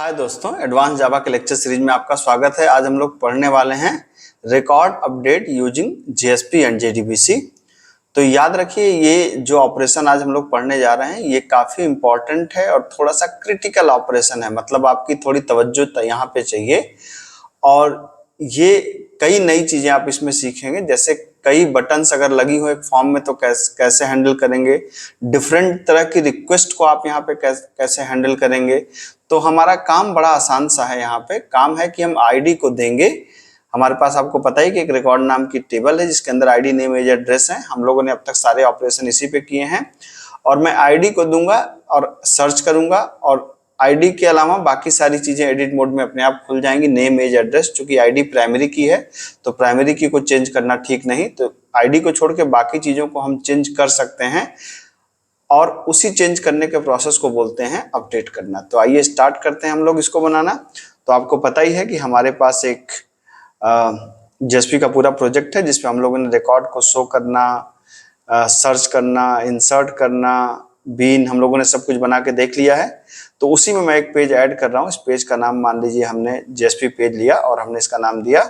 हाय दोस्तों, एडवांस जावा के lecture series में आपका स्वागत है। आज हम लोग पढ़ने वाले हैं record update using JSP and JDBC. तो याद रखिए, ये जो ऑपरेशन आज हम लोग पढ़ने जा रहे हैं ये काफी इंपॉर्टेंट है और थोड़ा सा क्रिटिकल ऑपरेशन है। मतलब आपकी थोड़ी तवज्जो यहाँ पे चाहिए। और ये कई नई चीजें आप इसमें सीखेंगे, जैसे कई बटन्स अगर लगी हो एक फॉर्म में तो कैसे हैंडल करेंगे, डिफरेंट तरह की रिक्वेस्ट को आप यहाँ पे कैसे हैंडल करेंगे। तो हमारा काम बड़ा आसान सा है। यहाँ पे काम है कि हम आईडी को देंगे। हमारे पास आपको पता ही कि एक रिकॉर्ड नाम की टेबल है जिसके अंदर आईडी, नेम, एज, एड्रेस है। हम लोगों ने अब तक सारे ऑपरेशन इसी पे किए हैं। और मैं आईडी को दूंगा और सर्च करूंगा, और आईडी के अलावा बाकी सारी चीजें एडिट मोड में अपने आप खुल जाएंगी। नेम, एज, एड्रेस, चूंकि आईडी प्राइमरी की है तो प्राइमरी की को चेंज करना ठीक नहीं, तो आईडी को छोड़ के बाकी चीजों को हम चेंज कर सकते हैं। और उसी चेंज करने के प्रोसेस को बोलते हैं अपडेट करना। तो आइए स्टार्ट करते हैं हम लोग इसको बनाना। तो आपको पता ही है कि हमारे पास एक जेएसपी का पूरा प्रोजेक्ट है जिसमें हम लोगों ने रिकॉर्ड को शो करना, सर्च करना, इंसर्ट करना, बीन, हम लोगों ने सब कुछ बना के देख लिया है। तो उसी में मैं एक पेज ऐड कर रहा हूँ। इस पेज का नाम मान लीजिए हमने जेएसपी पेज लिया और हमने इसका नाम दिया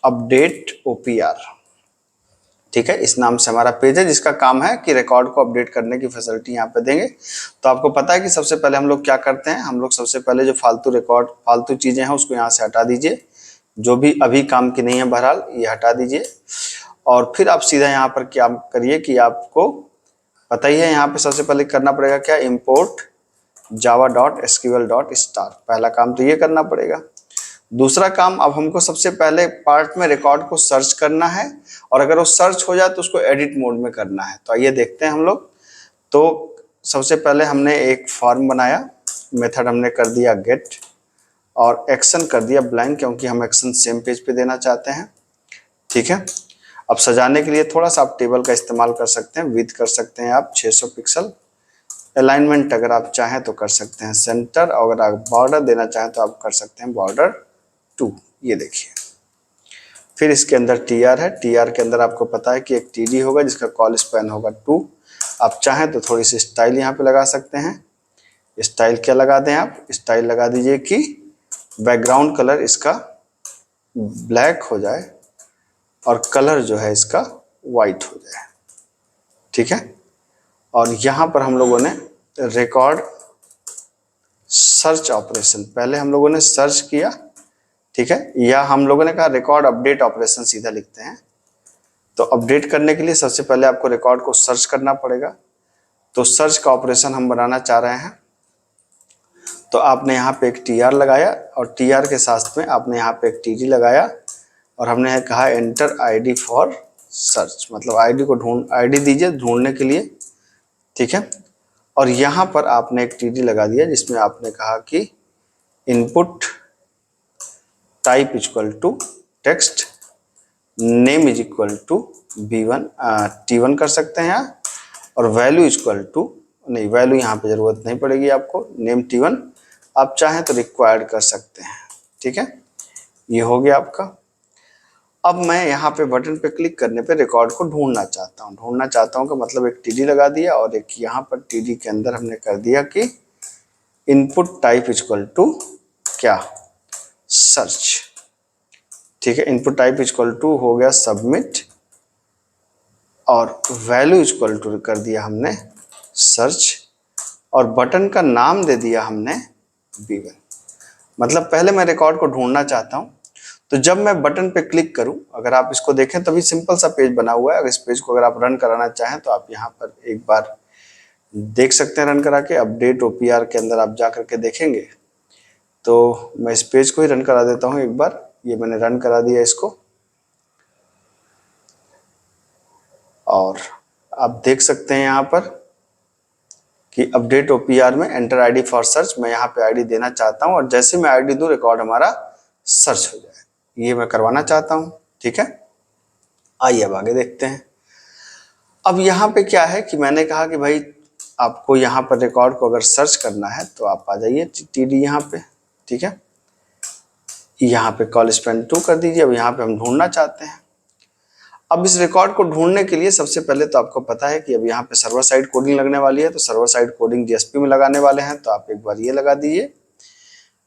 अपडेट ओपीआर। ठीक है, इस नाम से हमारा पेज है जिसका काम है कि रिकॉर्ड को अपडेट करने की फैसिलिटी यहाँ पे देंगे। तो आपको पता है कि सबसे पहले हम लोग क्या करते हैं, हम लोग सबसे पहले जो फालतू चीजें हैं उसको यहाँ से हटा दीजिए। जो भी अभी काम की नहीं है बहरहाल ये हटा दीजिए। और फिर आप सीधा यहाँ पर क्या करिए कि आपको पता ही है यहाँ पे सबसे पहले करना पड़ेगा क्या, इम्पोर्ट java.sql.star। पहला काम तो ये करना पड़ेगा। दूसरा काम, अब हमको सबसे पहले पार्ट में रिकॉर्ड को सर्च करना है, और अगर वो सर्च हो जाए तो उसको एडिट मोड में करना है। तो आइए देखते हैं हम लोग। तो सबसे पहले हमने एक फॉर्म बनाया, मेथड हमने कर दिया गेट, और एक्शन कर दिया ब्लैंक, क्योंकि हम एक्शन सेम पेज पे देना चाहते हैं। ठीक है, अब सजाने के लिए थोड़ा सा आप टेबल का इस्तेमाल कर सकते हैं। विड्थ कर सकते हैं आप 600 पिक्सल। अलाइनमेंट अगर आप चाहें तो कर सकते हैं सेंटर, और अगर आप बॉर्डर देना चाहें तो आप कर सकते हैं बॉर्डर 2। ये देखिए, फिर इसके अंदर टीआर है। टीआर के अंदर आपको पता है कि एक टीडी होगा जिसका कॉल स्पैन होगा 2। आप चाहें तो थोड़ी सी स्टाइल यहाँ पे लगा सकते हैं। स्टाइल क्या लगा दें आप, स्टाइल लगा दीजिए कि बैकग्राउंड कलर इसका ब्लैक हो जाए और कलर जो है इसका वाइट हो जाए। ठीक है, और यहाँ पर हम लोगों ने रिकॉर्ड सर्च ऑपरेशन, पहले हम लोगों ने सर्च किया। ठीक है, या हम लोगों ने कहा रिकॉर्ड अपडेट ऑपरेशन सीधा लिखते हैं। तो अपडेट करने के लिए सबसे पहले आपको रिकॉर्ड को सर्च करना पड़ेगा। तो सर्च का ऑपरेशन हम बनाना चाह रहे हैं। तो आपने यहाँ पे एक टीआर लगाया, और टीआर के साथ में आपने यहाँ पे एक टीडी लगाया, और हमने कहा एंटर आईडी फॉर सर्च, मतलब आईडी को आईडी दीजिए ढूंढने के लिए। ठीक है, और यहाँ पर आपने एक टीडी लगा दिया जिसमें आपने कहा कि input type equal to text, name is equal to b1 t1 कर सकते हैं यहाँ, और वैल्यू इक्वल टू, नहीं वैल्यू यहाँ पे जरूरत नहीं पड़ेगी आपको, नेम t1 आप चाहें तो रिक्वायर्ड कर सकते हैं। ठीक है, ये हो गया आपका। अब मैं यहाँ पे बटन पे क्लिक करने पे रिकॉर्ड को ढूंढना चाहता हूँ का मतलब एक टीडी लगा दिया, और एक यहाँ पर टीडी के अंदर हमने कर दिया कि इनपुट टाइप इक्वल टू क्या, सर्च। ठीक है, इनपुट टाइप इक्वल टू हो गया सबमिट, और वैल्यू इक्वल टू कर दिया हमने सर्च, और बटन का नाम दे दिया हमने b1। मतलब पहले मैं रिकॉर्ड को ढूंढना चाहता हूं, तो जब मैं बटन पे क्लिक करूं, अगर आप इसको देखें तभी सिंपल सा पेज बना हुआ है। अगर इस पेज को अगर आप रन कराना चाहें तो आप यहाँ पर एक बार देख सकते हैं रन करा के। अपडेट ओपीआर के अंदर आप जा करके देखेंगे। तो मैं इस पेज को ही रन करा देता हूं एक बार। ये मैंने रन करा दिया इसको, और आप देख सकते हैं यहाँ पर कि अपडेट ओपीआर में एंटर आईडी फॉर सर्च, मैं यहाँ पे आईडी देना चाहता हूँ, और जैसे मैं आईडी दूं रिकॉर्ड हमारा सर्च हो जाए, ये मैं करवाना चाहता हूँ। ठीक है, आइए अब आगे देखते हैं। अब यहाँ पे क्या है कि मैंने कहा कि भाई आपको यहाँ पर रिकॉर्ड को अगर सर्च करना है तो आप आ जाइए टीडी यहाँ पे। ठीक है, यहाँ पे कॉल स्पैन 2 कर दीजिए। अब यहाँ पे हम ढूंढना चाहते हैं। अब इस रिकॉर्ड को ढूंढने के लिए सबसे पहले तो आपको पता है कि अब यहाँ पे सर्वर साइड कोडिंग लगने वाली है, तो सर्वर साइड कोडिंग जेएसपी में लगाने वाले हैं। तो आप एक बार ये लगा दीजिए,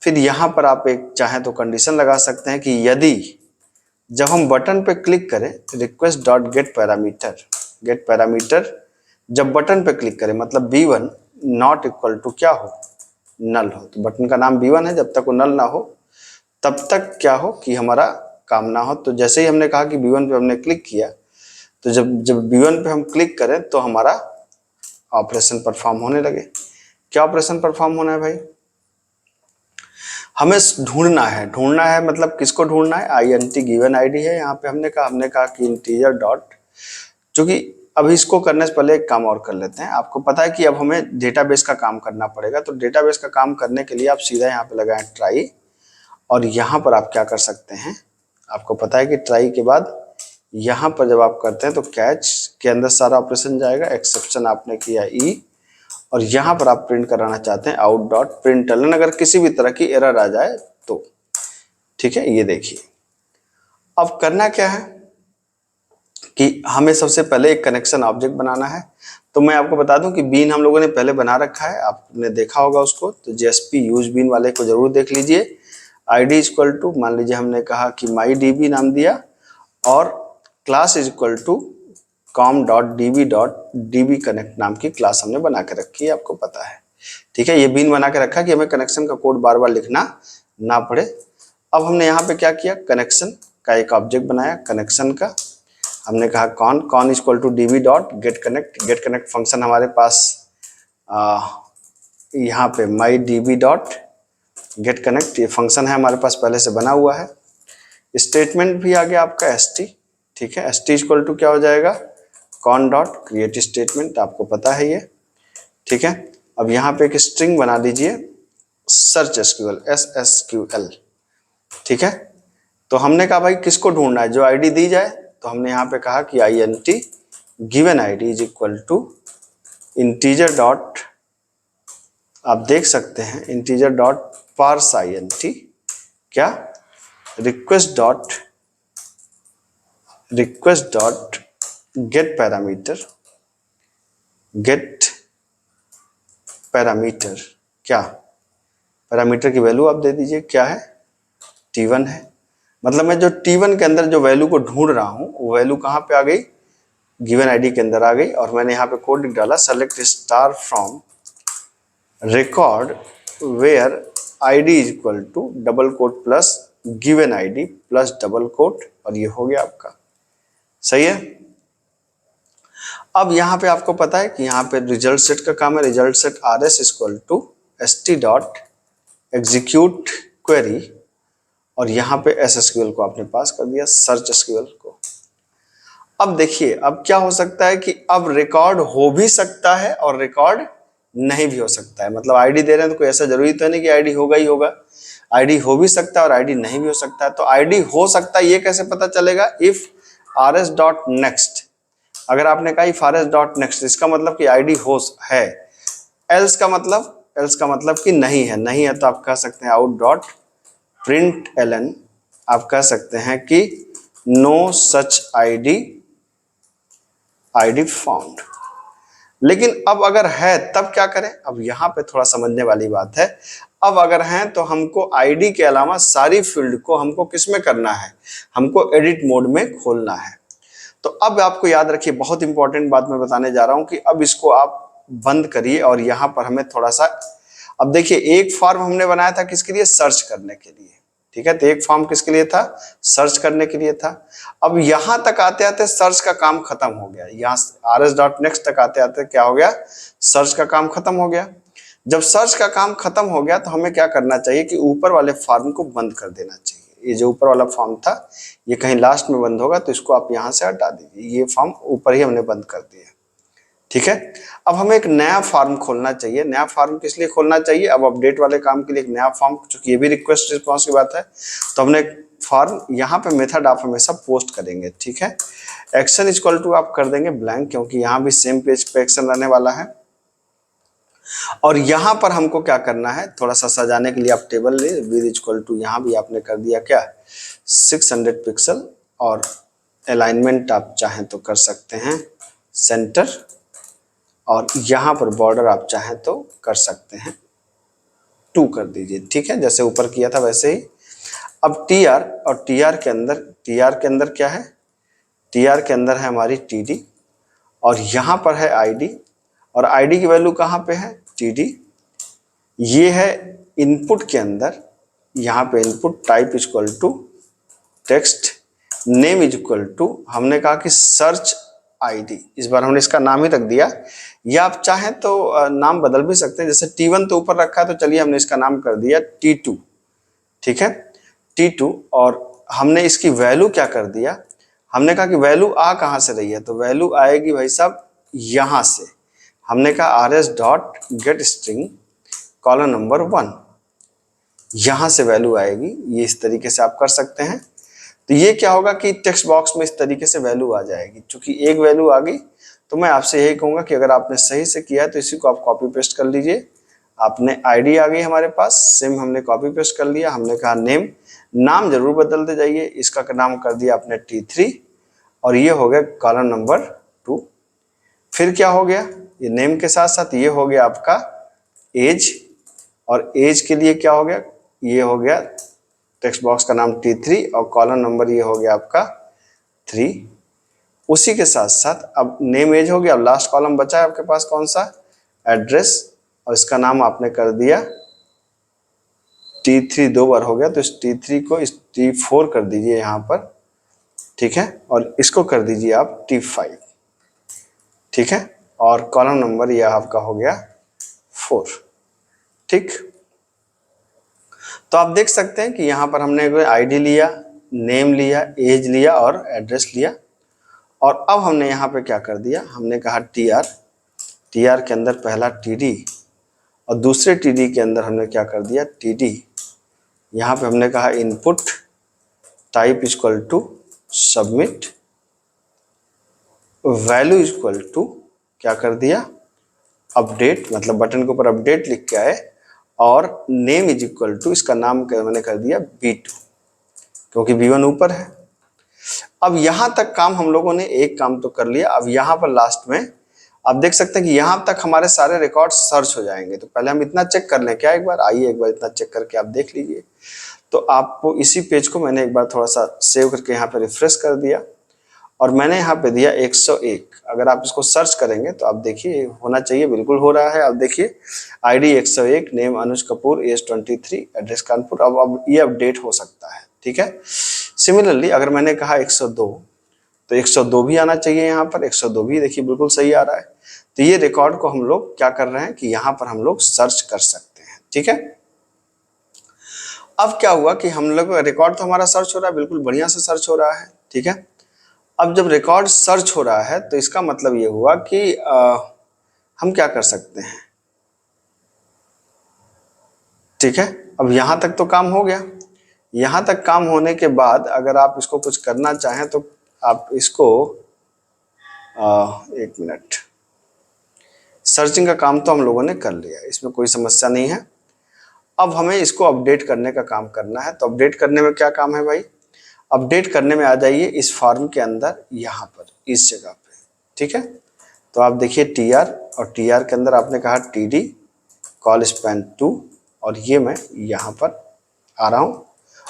फिर यहाँ पर आप एक चाहें तो कंडीशन लगा सकते हैं कि यदि जब हम बटन पे क्लिक करें रिक्वेस्ट डॉट गेट पैरामीटर जब बटन पे क्लिक करें मतलब b1 नॉट इक्वल टू क्या हो, नल हो। तो बटन का नाम b1 है, जब तक वो नल ना हो तब तक क्या हो कि हमारा काम ना हो। तो जैसे ही हमने कहा कि b1 पे हमने क्लिक किया तो जब जब b1 पे हम क्लिक करें तो हमारा ऑपरेशन परफॉर्म होने लगे। क्या ऑपरेशन परफॉर्म होना है भाई, हमें ढूंढना है मतलब किसको ढूंढना है, int गिवन आईडी है। यहाँ पे हमने कहा कि इंटीजर डॉट, चूंकि अभी इसको करने से पहले एक काम और कर लेते हैं। आपको पता है कि अब हमें डेटाबेस का काम करना पड़ेगा, तो डेटाबेस का काम करने के लिए आप सीधा यहाँ पे लगाएं ट्राई, और यहाँ पर आप क्या कर सकते हैं, आपको पता है कि ट्राई के बाद यहाँ पर जब आप करते हैं तो कैच के अंदर सारा ऑपरेशन जाएगा, एक्सेप्शन आपने किया ई, और यहाँ पर आप प्रिंट कराना चाहते हैं आउट डॉट प्रिंटलन, अगर किसी भी तरह की एरर आ जाए तो। ठीक है, ये देखिए अब करना क्या है कि हमें सबसे पहले एक कनेक्शन ऑब्जेक्ट बनाना है। तो मैं आपको बता दूं कि बीन हम लोगों ने पहले बना रखा है, आपने देखा होगा उसको, तो JSP यूज बीन वाले को जरूर देख लीजिए। id इक्वल टू, मान लीजिए हमने कहा कि MyDB नाम दिया, और class is equal to com.db connect नाम की क्लास हमने बना के रखी है, आपको पता है। ठीक है, ये बीन बना के रखा कि हमें कनेक्शन का कोड बार बार लिखना ना पड़े। अब हमने यहाँ पे क्या किया, कनेक्शन का एक ऑब्जेक्ट बनाया, कनेक्शन का हमने कहा con is equal to db dot get connect function हमारे पास यहाँ पे MyDB डॉट गेट कनेक्ट ये फंक्शन है हमारे पास पहले से बना हुआ है। स्टेटमेंट भी आ गया आपका st। ठीक है, st इक्वल टू क्या हो जाएगा, कॉन डॉट क्रिएट स्टेटमेंट, आपको पता है ये। ठीक है, अब यहाँ पे एक स्ट्रिंग बना दीजिए सर्च SQL। ठीक है, तो हमने कहा भाई किसको ढूंढना है, जो आईडी दी जाए, तो हमने यहाँ पे कहा कि int given ID is equal to integer dot, आप देख सकते हैं इंटीजर डॉट पार्स int क्या, रिक्वेस्ट डॉट गेट पैरामीटर क्या, पैरामीटर की वैल्यू आप दे दीजिए, क्या है, t1 है। मतलब मैं जो t1 के अंदर जो वैल्यू को ढूंढ रहा हूं वो वैल्यू कहां पे आ गई, गिवन आईडी के अंदर आ गई। और मैंने यहाँ पे कोड लिख डाला, select star from record where ID is equal to double quote plus given ID plus double quote, और ये हो गया आपका, सही है। अब यहाँ पे आपको पता है कि यहाँ पे रिजल्ट सेट का काम है, result set RS equal to st dot execute query, और यहाँ पे SQL को आपने पास कर दिया, सर्च SQL को। अब देखिए अब क्या हो सकता है कि अब रिकॉर्ड हो भी सकता है और रिकॉर्ड नहीं भी हो सकता है। मतलब आईडी दे रहे हैं तो कोई ऐसा जरूरी तो नहीं कि आईडी होगा ही होगा, आईडी हो भी सकता है और आईडी नहीं भी हो सकता है। तो आईडी हो सकता है ये कैसे पता चलेगा, इफ RS डॉट नेक्स्ट, अगर आपने कहा इफ RS डॉट नेक्स्ट इसका मतलब कि आईडी हो है, एल्स का मतलब कि नहीं है, नहीं है तो आप कह सकते हैं आउट डॉट प्रिंट ln, आप कह सकते हैं कि नो सच आईडी फाउंड। लेकिन अब अगर है तब क्या करें, अब यहाँ पे थोड़ा समझने वाली बात है। अब अगर है तो हमको आईडी के अलावा सारी फील्ड को हमको किसमें करना है, हमको एडिट मोड में खोलना है। तो अब आपको याद रखिए, बहुत इंपॉर्टेंट बात मैं बताने जा रहा हूं कि अब इसको आप बंद करिए, और यहां पर हमें थोड़ा सा, अब देखिए एक फॉर्म हमने बनाया था किसके लिए, सर्च करने के लिए। ठीक है, तो एक फॉर्म किसके लिए था, सर्च करने के लिए था। अब यहां तक आते आते सर्च का काम खत्म हो गया, यहाँ RS डॉट नेक्स्ट तक आते आते क्या हो गया, सर्च का काम खत्म हो गया। जब सर्च का काम खत्म हो गया तो हमें क्या करना चाहिए कि ऊपर वाले फॉर्म को बंद कर देना चाहिए। ये जो ऊपर वाला फॉर्म था ये कहीं लास्ट में बंद होगा, तो इसको आप यहाँ से हटा दीजिए, ये फॉर्म ऊपर ही हमने बंद कर दिया। ठीक है, अब हमें एक नया फॉर्म खोलना चाहिए। नया फॉर्म किस लिए खोलना चाहिए, अब अपडेट वाले काम के लिए एक नया फॉर्म, चूंकि ये भी रिक्वेस्ट रिस्पॉन्स की बात है, तो हमने फॉर्म यहाँ पे मेथड आप हमेशा पोस्ट करेंगे। ठीक है, एक्शन इक्वल टू आप कर देंगे ब्लैंक, क्योंकि यहाँ भी सेम पेज पे एक्शन रहने वाला है। और यहाँ पर हमको क्या करना है, थोड़ा सा सजाने के लिए आप टेबल ले, विद इक्वल टू यहाँ भी आपने कर दिया क्या 600 पिक्सल, और अलाइनमेंट आप चाहें तो कर सकते हैं सेंटर, और यहाँ पर बॉर्डर आप चाहें तो कर सकते हैं 2 कर दीजिए, ठीक है, जैसे ऊपर किया था वैसे ही। अब टीआर, और टीआर के अंदर क्या है, टीआर के अंदर है हमारी टीडी, और यहाँ पर है आईडी, और आईडी की वैल्यू कहाँ पे है, टीडी। ये है इनपुट के अंदर, यहाँ पे input type equal to text, name equal to, हमने कहा कि सर्च आईडी, इस बार हमने इसका नाम ही रख दिया, या आप चाहें तो नाम बदल भी सकते हैं, जैसे T1 तो ऊपर रखा है तो चलिए हमने इसका नाम कर दिया T2, ठीक है, T2। और हमने इसकी वैल्यू क्या कर दिया, हमने कहा कि वैल्यू आ कहाँ से रही है, तो वैल्यू आएगी भाई साहब यहाँ से, हमने कहा rs dot gate string column number 1, यहाँ से वैल्यू आएगी। ये इस तरीके से आप कर सकते हैं। तो ये क्या होगा कि टेक्स्ट बॉक्स में इस तरीके से वैल्यू आ जाएगी। चूंकि एक वैल्यू आ गई तो मैं आपसे यही कहूँगा कि अगर आपने सही से किया है तो इसी को आप कॉपी पेस्ट कर लीजिए। आपने आईडी आ गई हमारे पास, सेम हमने कॉपी पेस्ट कर लिया। हमने कहा नेम, नाम जरूर बदलते जाइए, इसका नाम कर दिया आपने T3, और ये हो गया कॉलम नंबर 2। फिर क्या हो गया, ये नेम के साथ साथ ये हो गया आपका एज, और एज के लिए क्या हो गया, ये हो गया टेक्स्ट बॉक्स का नाम T3 और कॉलम नंबर ये हो गया आपका 3। उसी के साथ साथ अब नेम एज हो गया। अब लास्ट कॉलम बचा है आपके पास कौन सा, एड्रेस, और इसका नाम आपने कर दिया T3, 2 बार हो गया तो इस T3 को इस T4 कर दीजिए यहाँ पर, ठीक है, और इसको कर दीजिए आप T5, ठीक है, और कॉलम नंबर ये आपका हो गया 4, ठीक। तो आप देख सकते हैं कि यहाँ पर हमने आईडी लिया, नेम लिया, एज लिया और एड्रेस लिया। और अब हमने यहाँ पे क्या कर दिया, हमने कहा टीआर, टीआर के अंदर पहला टीडी और दूसरे टीडी के अंदर हमने क्या कर दिया टीडी। यहाँ पे हमने कहा input type equal to submit, value equal to क्या कर दिया अपडेट, मतलब बटन के ऊपर अपडेट लिख के आए, और नेम इज इक्वल टू, इसका नाम मैंने कर दिया B2 क्योंकि B1 ऊपर है। अब यहां तक काम हम लोगों ने एक काम तो कर लिया। अब यहां पर लास्ट में आप देख सकते हैं कि यहां तक हमारे सारे रिकॉर्ड सर्च हो जाएंगे। तो पहले हम इतना चेक कर लें क्या, एक बार आइए एक बार इतना चेक करके आप देख लीजिए। तो आपको इसी पेज को मैंने एक बार थोड़ा सा सेव करके यहाँ पे रिफ्रेश कर दिया और मैंने यहाँ पे दिया 101। अगर आप इसको सर्च करेंगे तो आप देखिए होना चाहिए, बिल्कुल हो रहा है। आप देखिए आईडी 101, नेम अनुज कपूर, एज 23, एड्रेस कानपुर। अब ये अपडेट हो सकता है, ठीक है। सिमिलरली अगर मैंने कहा 102 तो 102 भी आना चाहिए यहाँ पर, 102 भी देखिए बिल्कुल सही आ रहा है। तो ये रिकॉर्ड को हम लोग क्या कर रहे हैं कि यहाँ पर हम लोग सर्च कर सकते हैं, ठीक है। अब क्या हुआ कि हम लोग रिकॉर्ड तो हमारा सर्च हो रहा है, बिल्कुल बढ़िया से सर्च हो रहा है, ठीक है। अब जब रिकॉर्ड सर्च हो रहा है तो इसका मतलब ये हुआ कि हम क्या कर सकते हैं, ठीक है। अब यहां तक तो काम हो गया। यहां तक काम होने के बाद अगर आप इसको कुछ करना चाहें तो आप इसको एक मिनट, सर्चिंग का काम तो हम लोगों ने कर लिया, इसमें कोई समस्या नहीं है। अब हमें इसको अपडेट करने का काम करना है। तो अपडेट करने में क्या काम है भाई, अपडेट करने में आ जाइए इस फॉर्म के अंदर, यहाँ पर इस जगह पे, ठीक है। तो आप देखिए टीआर, और टीआर के अंदर आपने कहा टीडी कॉल स्पैन 2, और ये मैं यहाँ पर आ रहा हूँ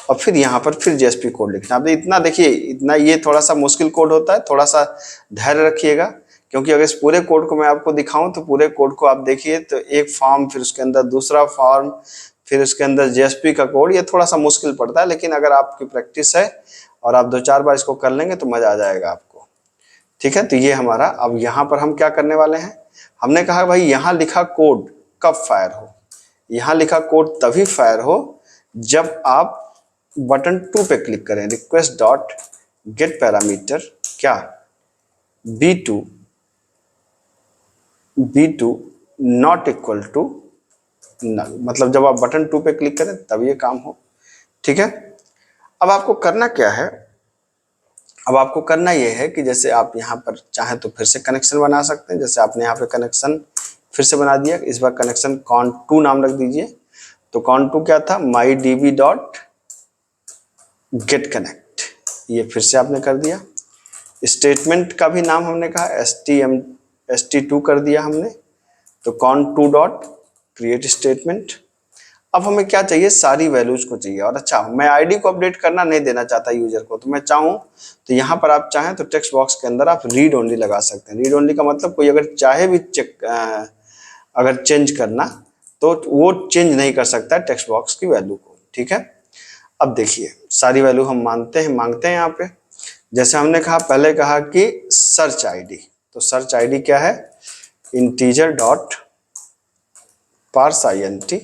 और फिर यहाँ पर फिर जेएसपी कोड लिखना। आप इतना देखिए, इतना ये थोड़ा सा मुश्किल कोड होता है, थोड़ा सा धैर्य रखिएगा, क्योंकि अगर इस पूरे कोड को मैं आपको दिखाऊं तो पूरे कोड को आप देखिए तो एक फॉर्म, फिर उसके अंदर दूसरा फॉर्म, फिर उसके अंदर जेएसपी का कोड, ये थोड़ा सा मुश्किल पड़ता है। लेकिन अगर आपकी प्रैक्टिस है और आप 2-4 बार इसको कर लेंगे तो मजा आ जाएगा आपको, ठीक है। तो ये हमारा, अब यहाँ पर हम क्या करने वाले हैं, हमने कहा भाई यहाँ लिखा कोड कब फायर हो, यहाँ लिखा कोड तभी फायर हो जब आप बटन 2 पे क्लिक करें, रिक्वेस्ट डॉट गेट पैरामीटर क्या B2 not equal to null, मतलब जब आप बटन 2 पे क्लिक करें तब ये काम हो, ठीक है। अब आपको करना क्या है, अब आपको करना ये है कि जैसे आप यहाँ पर चाहें तो फिर से कनेक्शन बना सकते हैं। जैसे आपने यहाँ पे कनेक्शन फिर से बना दिया, इस बार कनेक्शन con2 नाम रख दीजिए। तो con2 क्या था, माई db डॉट गेट कनेक्ट, ये फिर से आपने कर दिया। स्टेटमेंट का भी नाम हमने कहा st2 कर दिया हमने। तो con2 डॉट क्रिएट स्टेटमेंट। अब हमें क्या चाहिए, सारी वैल्यूज को चाहिए। और अच्छा, मैं आईडी को अपडेट करना नहीं देना चाहता यूजर को, तो मैं चाहूँ तो यहाँ पर आप चाहें तो टेक्स्ट बॉक्स के अंदर आप रीड ओनली लगा सकते हैं। रीड ओनली का मतलब कोई अगर चाहे भी अगर चेंज करना तो वो चेंज नहीं कर सकता टेक्स्ट बॉक्स की वैल्यू को। ठीक है, अब देखिए सारी वैल्यू हम मांगते हैं यहाँ पे। जैसे हमने कहा, पहले कहा कि सर्च आईडी, तो सर्च आईडी क्या है, इंटीजर डॉट पार्स INT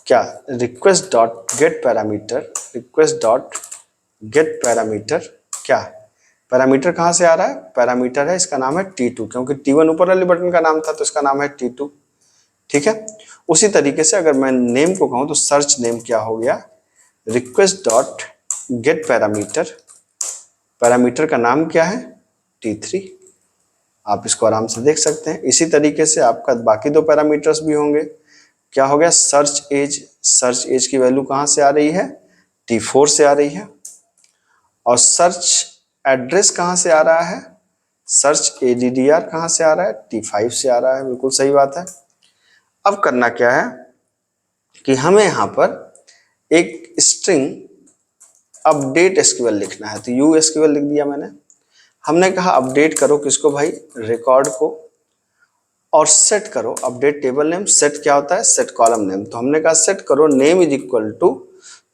क्या, request dot get parameter, request dot get parameter क्या, पैरामीटर कहाँ से आ रहा है, पैरामीटर है इसका नाम है T2, क्योंकि T1 ऊपर वाले बटन का नाम था तो इसका नाम है T2। ठीक है, उसी तरीके से अगर मैं नेम को कहूँ तो सर्च नेम क्या हो गया, request dot get parameter, parameter का नाम क्या है T3। आप इसको आराम से देख सकते हैं। इसी तरीके से आपका बाकी दो पैरामीटर्स भी होंगे। क्या हो गया, सर्च एज, सर्च एज की वैल्यू कहाँ से आ रही है, T4 से आ रही है। और सर्च एड्रेस कहाँ से आ रहा है, सर्च ADDR कहाँ से आ रहा है, T5 से आ रहा है। बिल्कुल सही बात है। अब करना क्या है कि हमें यहाँ पर एक स्ट्रिंग अपडेट SQL लिखना है, तो USQL लिख दिया मैंने। हमने कहा अपडेट करो किसको भाई, रिकॉर्ड को, और सेट करो अपडेट टेबल नेम। सेट क्या होता है, सेट कॉलम नेम। तो हमने कहा सेट करो नेम इज इक्वल टू,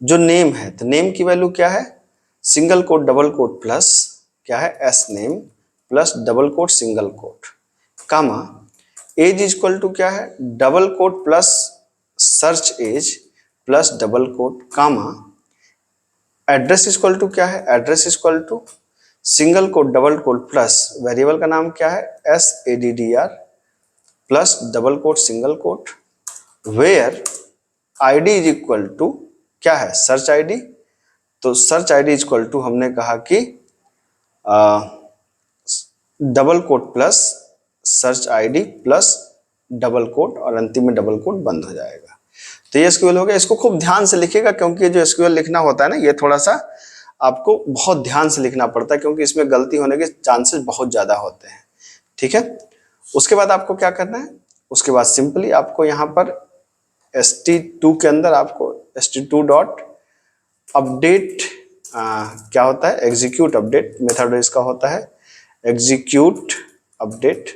जो नेम है तो नेम की वैल्यू क्या है, single quote double quote plus क्या है, S name plus double quote single quote, comma age is equal to क्या है, double quote plus search age plus double quote, comma address is equal to क्या है, address is equal to single quote double quote plus variable का नाम क्या है, SADDR plus double quote single quote, where ID is equal to क्या है, search ID। तो search ID is equal to हमने कहा कि double quote plus search ID plus double quote, और अंतिम में डबल कोट बंद हो जाएगा। तो ये SQL हो गया। इसको खूब ध्यान से लिखिएगा, क्योंकि जो SQL लिखना होता है ना, ये थोड़ा सा आपको बहुत ध्यान से लिखना पड़ता है, क्योंकि इसमें गलती होने के चांसेस बहुत ज्यादा होते हैं। ठीक है, उसके बाद आपको क्या करना है, उसके बाद सिंपली आपको यहाँ पर ST2 के अंदर आपको ST2 डॉट अपडेट क्या होता है, एग्जीक्यूट अपडेट मेथड इसका होता है, एग्जीक्यूट अपडेट,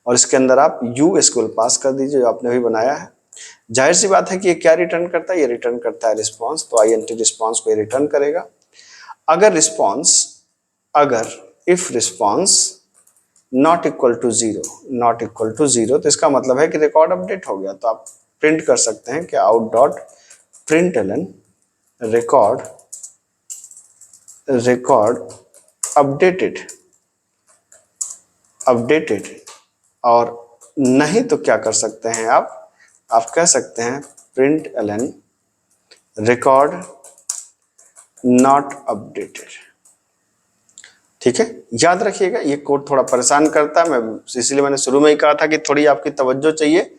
और इसके अंदर आप USQL पास कर दीजिए जो आपने भी बनाया है। जाहिर सी बात है कि ये क्या रिटर्न करता है, ये रिटर्न करता है रिस्पॉन्स, तो INT रिस्पॉन्स को ये रिटर्न करेगा। अगर रिस्पॉन्स, अगर if response not equal to zero, not equal to zero, तो इसका मतलब है कि रिकॉर्ड अपडेट हो गया। तो आप प्रिंट कर सकते हैं कि out dot println record, record updated, updated. और नहीं तो क्या कर सकते हैं आप कह सकते हैं प्रिंटलन रिकॉर्ड नॉट अपडेटेड। ठीक है, याद रखिएगा ये कोड थोड़ा परेशान करता है, मैं इसलिए मैंने शुरू में ही कहा था कि थोड़ी आपकी तवज्जो चाहिए।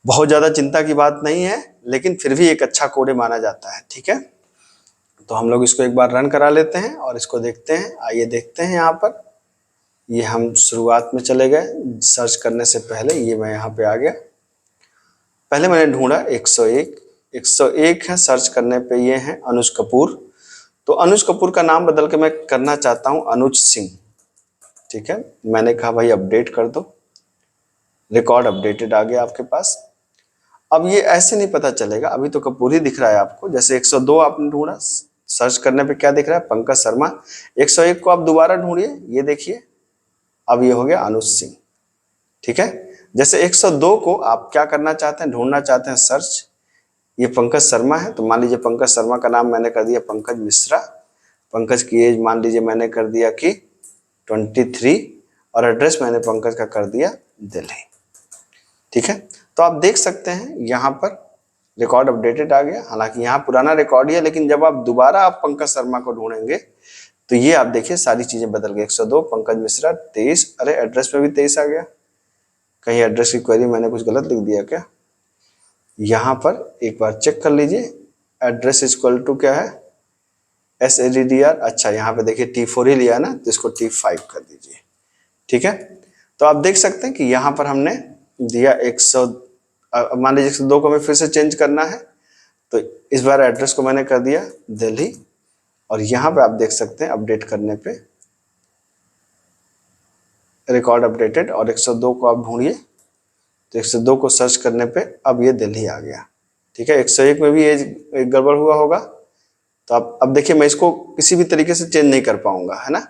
बहुत ज्यादा चिंता की बात नहीं है, लेकिन फिर भी एक अच्छा कोड माना जाता है। ठीक है, तो हम लोग इसको एक बार रन करा लेते हैं और इसको देखते हैं। आइए देखते हैं, यहाँ पर ये हम शुरुआत में चले गए, सर्च करने से पहले ये मैं यहाँ पे आ गया। पहले मैंने ढूंढा 101 है, सर्च करने पे ये है अनुज कपूर। तो अनुज कपूर का नाम बदल के मैं करना चाहता हूं अनुज सिंह। ठीक है, मैंने कहा भाई अपडेट कर दो, रिकॉर्ड अपडेटेड आ गया आपके पास। अब ये ऐसे नहीं पता चलेगा, अभी तो कपूर ही दिख रहा है आपको। जैसे 102 आपने ढूंढा, सर्च करने पे क्या दिख रहा है, पंकज शर्मा। 101 को आप दोबारा ढूंढिए, ये देखिए अब ये हो गया अनुज सिंह। ठीक है, जैसे 102 को आप क्या करना चाहते हैं, ढूंढना चाहते हैं सर्च, ये पंकज शर्मा है, तो मान लीजिए पंकज शर्मा का नाम मैंने कर दिया पंकज मिश्रा। पंकज की एज मान लीजिए मैंने कर दिया कि 23, और एड्रेस मैंने पंकज का कर दिया दिल्ली। ठीक है, तो आप देख सकते हैं यहाँ पर रिकॉर्ड अपडेटेड आ गया। हालांकि यहाँ पुराना रिकॉर्ड ही है, लेकिन जब आप दोबारा आप पंकज शर्मा को ढूंढेंगे तो ये आप देखिए सारी चीजें बदल गई। 102 पंकज मिश्रा 23, अरे एड्रेस में भी 23 आ गया। कहीं एड्रेस की क्वेरी मैंने कुछ गलत लिख दिया क्या? यहाँ पर एक बार चेक कर लीजिए, एड्रेस इक्वल टू क्या है, SADDR। अच्छा, यहाँ पे देखिए T4 ही लिया ना, तो इसको T5 कर दीजिए। ठीक है, तो आप देख सकते हैं कि यहाँ पर हमने दिया मान लीजिए 102 को हमें फिर से चेंज करना है, तो इस बार एड्रेस को मैंने कर दिया दिल्ली, और यहाँ पे आप देख सकते हैं अपडेट करने पे रिकॉर्ड अपडेटेड, और 102 को आप ढूंढिए तो 102 को सर्च करने पे अब ये दिल्ली आ गया। ठीक है, 101 में भी ये गड़बड़ हुआ होगा, तो आप अब देखिए मैं इसको किसी भी तरीके से चेंज नहीं कर पाऊंगा, है ना।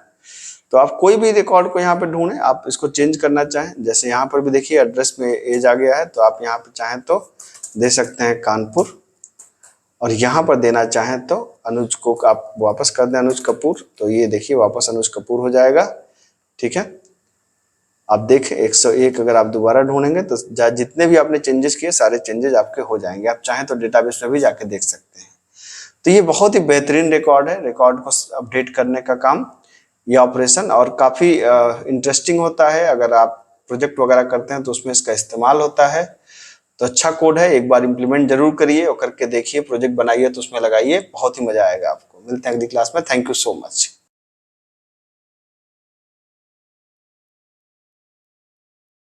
तो आप कोई भी रिकॉर्ड को यहाँ पे ढूंढें, आप इसको चेंज करना चाहें, जैसे यहाँ पर भी देखिए एड्रेस में एज आ गया है, तो आप यहाँ पे चाहें तो दे सकते हैं कानपुर, और यहाँ पर देना चाहें तो अनुज को आप वापस कर दें अनुज कपूर, तो ये देखिए वापस अनुज कपूर हो जाएगा। ठीक है, आप देखें 101 अगर आप दोबारा ढूंढेंगे तो जितने भी आपने चेंजेस किए सारे चेंजेस आपके हो जाएंगे। आप चाहें तो डेटाबेस में भी जाके देख सकते हैं। तो ये बहुत ही बेहतरीन रिकॉर्ड है, रिकॉर्ड को अपडेट करने का काम ये ऑपरेशन, और काफ़ी इंटरेस्टिंग होता है। अगर आप प्रोजेक्ट वगैरह करते हैं तो उसमें इसका इस्तेमाल होता है। तो अच्छा कोड है, एक बार इम्प्लीमेंट जरूर करिए और करके देखिए, प्रोजेक्ट बनाइए तो उसमें लगाइए, बहुत ही मजा आएगा आपको। मिलते हैं अगली क्लास में। Thank you so much.